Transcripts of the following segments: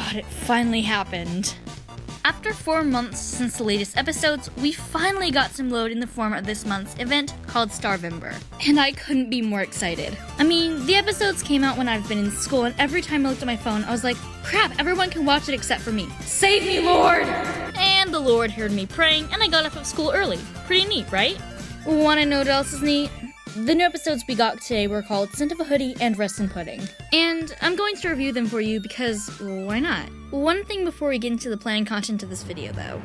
God, it finally happened. After 4 months since the latest episodes, we finally got some load in the form of this month's event called Starvember. And I couldn't be more excited. I mean, the episodes came out when I've been in school, and every time I looked at my phone, I was like, crap, everyone can watch it except for me. Save me, Lord! And the Lord heard me praying, and I got up of school early. Pretty neat, right? Wanna know what else is neat? The new episodes we got today were called Scent of a Hoodie and Rest in Pudding. And I'm going to review them for you because why not? One thing before we get into the planned content of this video though.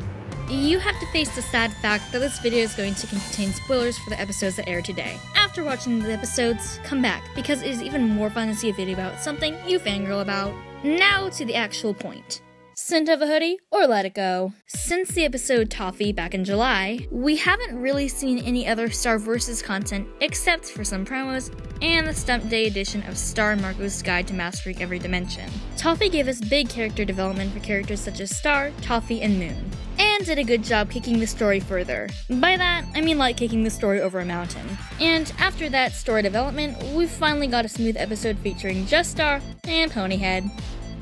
You have to face the sad fact that this video is going to contain spoilers for the episodes that air today. After watching the episodes, come back because it is even more fun to see a video about something you fangirl about. Now to the actual point. Scent of a Hoodie or Let It Go. Since the episode Toffee back in July, we haven't really seen any other Star Vs. content except for some promos and the Stump Day edition of Star and Marco's Guide to Mastering Every Dimension. Toffee gave us big character development for characters such as Star, Toffee, and Moon, and did a good job kicking the story further. By that, I mean like kicking the story over a mountain. And after that story development, we finally got a smooth episode featuring just Star and Ponyhead.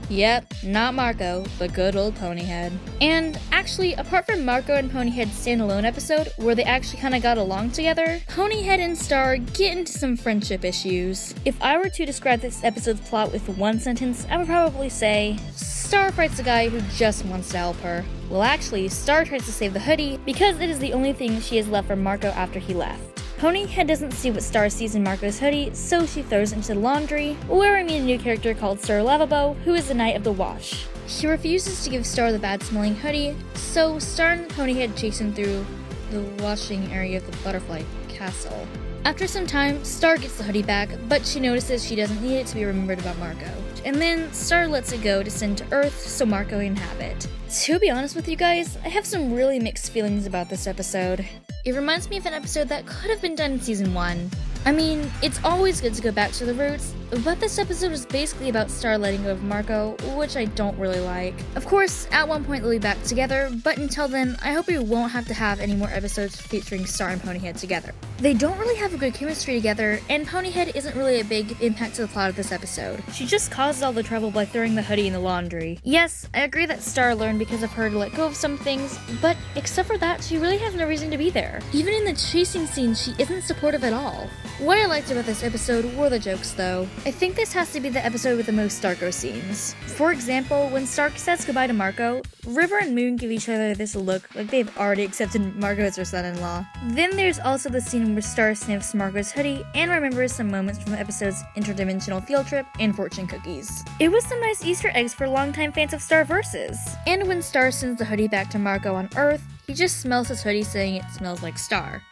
Yep, not Marco, but good old Ponyhead. And actually, apart from Marco and Ponyhead's standalone episode, where they actually kinda got along together, Ponyhead and Star get into some friendship issues. If I were to describe this episode's plot with one sentence, I would probably say, Star fights a guy who just wants to help her. Well actually, Star tries to save the hoodie because it is the only thing she has left from Marco after he left. Ponyhead doesn't see what Star sees in Marco's hoodie, so she throws it into the laundry, where we meet a new character called Sir Lavabo, who is the Knight of the Wash. He refuses to give Star the bad-smelling hoodie, so Star and Ponyhead chase him through the washing area of the Butterfly Castle. After some time, Star gets the hoodie back, but she notices she doesn't need it to be remembered about Marco. And then Star lets it go to send to Earth so Marco can have it. To be honest with you guys, I have some really mixed feelings about this episode. It reminds me of an episode that could have been done in season 1. I mean, it's always good to go back to the roots, but this episode was basically about Star letting go of Marco, which I don't really like. Of course, at one point they'll be back together, but until then, I hope we won't have to have any more episodes featuring Star and Ponyhead together. They don't really have a good chemistry together, and Ponyhead isn't really a big impact to the plot of this episode. She just caused all the trouble by throwing the hoodie in the laundry. Yes, I agree that Star learned because of her to let go of some things, but except for that, she really has no reason to be there. Even in the chasing scene, she isn't supportive at all. What I liked about this episode were the jokes though. I think this has to be the episode with the most Starko scenes. For example, when Stark says goodbye to Marco, River and Moon give each other this look like they've already accepted Marco as their son-in-law. Then there's also the scene where Star sniffs Marco's hoodie and remembers some moments from the episode's interdimensional field trip and fortune cookies. It was some nice Easter eggs for longtime fans of Star Vs. And when Star sends the hoodie back to Marco on Earth, he just smells his hoodie saying it smells like Star.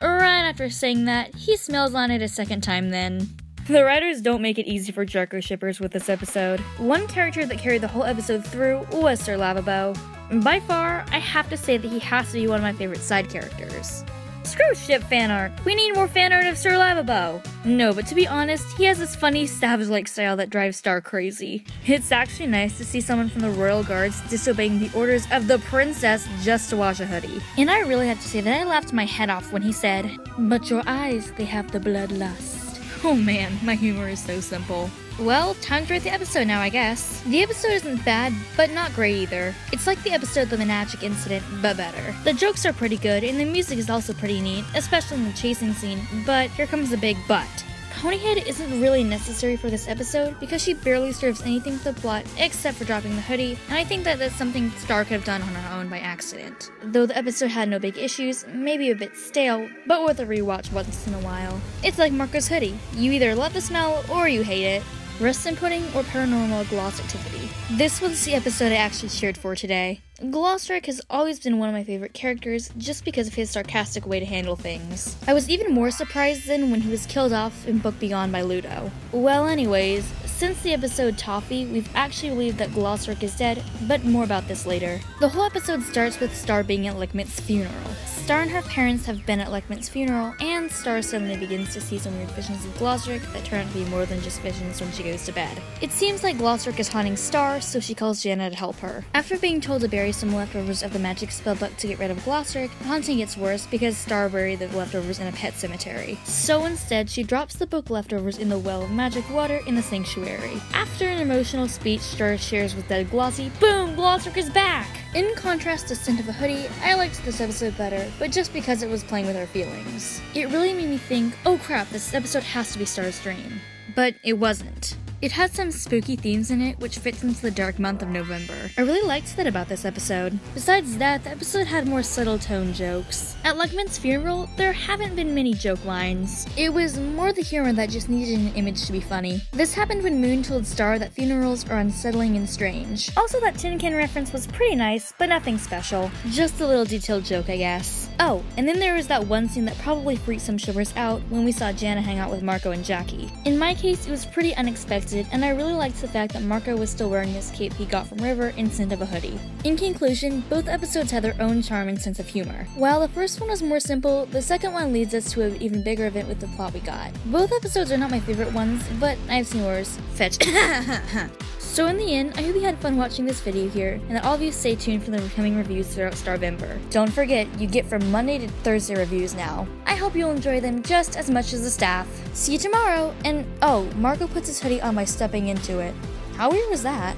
Right after saying that, he smells on it a second time then. The writers don't make it easy for Draco shippers with this episode. One character that carried the whole episode through was Sir Lavabo. By far, I have to say that he has to be one of my favorite side characters. Screw ship fan art. We need more fan art of Sir Lavabo. No, but to be honest, he has this funny savage-like style that drives Star crazy. It's actually nice to see someone from the Royal Guards disobeying the orders of the princess just to wash a hoodie. And I really have to say that I laughed my head off when he said, "But your eyes, they have the bloodlust." Oh man, my humor is so simple. Well, time to rate the episode now, I guess. The episode isn't bad, but not great either. It's like the episode The Monachic Incident, but better. The jokes are pretty good, and the music is also pretty neat, especially in the chasing scene, but here comes the big but. Ponyhead isn't really necessary for this episode because she barely serves anything for the plot except for dropping the hoodie, and I think that that's something Star could have done on her own by accident. Though the episode had no big issues, maybe a bit stale, but worth a rewatch once in a while. It's like Marco's hoodie. You either love the smell or you hate it. Rest in Pudding or Paranormal Gloss Activity. This was the episode I actually cheered for today. Glosstrick has always been one of my favorite characters just because of his sarcastic way to handle things. I was even more surprised then when he was killed off in Book Beyond by Ludo. Well anyways, since the episode Toffee, we've actually believed that Glosstrick is dead, but more about this later. The whole episode starts with Star being at Lickmit's funeral. Star and her parents have been at Lekman's funeral, and Star suddenly begins to see some weird visions of Glosric that turn out to be more than just visions when she goes to bed. It seems like Glosric is haunting Star, so she calls Jana to help her. After being told to bury some leftovers of the magic spellbook to get rid of Glosric, the haunting gets worse because Star buried the leftovers in a pet cemetery. So instead, she drops the book leftovers in the well of magic water in the sanctuary. After an emotional speech Star shares with dead Glossy, boom! Glosric is back! In contrast to Scent of a Hoodie, I liked this episode better, but just because it was playing with our feelings. It really made me think, oh crap, this episode has to be Star's dream. But it wasn't. It had some spooky themes in it, which fits into the dark month of November. I really liked that about this episode. Besides that, the episode had more subtle tone jokes. At Lekman's funeral, there haven't been many joke lines. It was more the humor that just needed an image to be funny. This happened when Moon told Star that funerals are unsettling and strange. Also, that tin can reference was pretty nice, but nothing special. Just a little detailed joke, I guess. Oh, and then there was that one scene that probably freaked some shivers out when we saw Jana hang out with Marco and Jackie. In my case, it was pretty unexpected, and I really liked the fact that Marco was still wearing his cape he got from River in Scent of a Hoodie. In conclusion, both episodes had their own charm and sense of humor. While the first one was more simple, the second one leads us to an even bigger event with the plot we got. Both episodes are not my favorite ones, but I've seen worse. Fetch. So in the end, I hope you had fun watching this video here, and that all of you stay tuned for the coming reviews throughout Starvember. Don't forget, you get from Monday to Thursday reviews now. I hope you'll enjoy them just as much as the staff. See you tomorrow, and oh, Marco puts his hoodie on by stepping into it. How weird was that?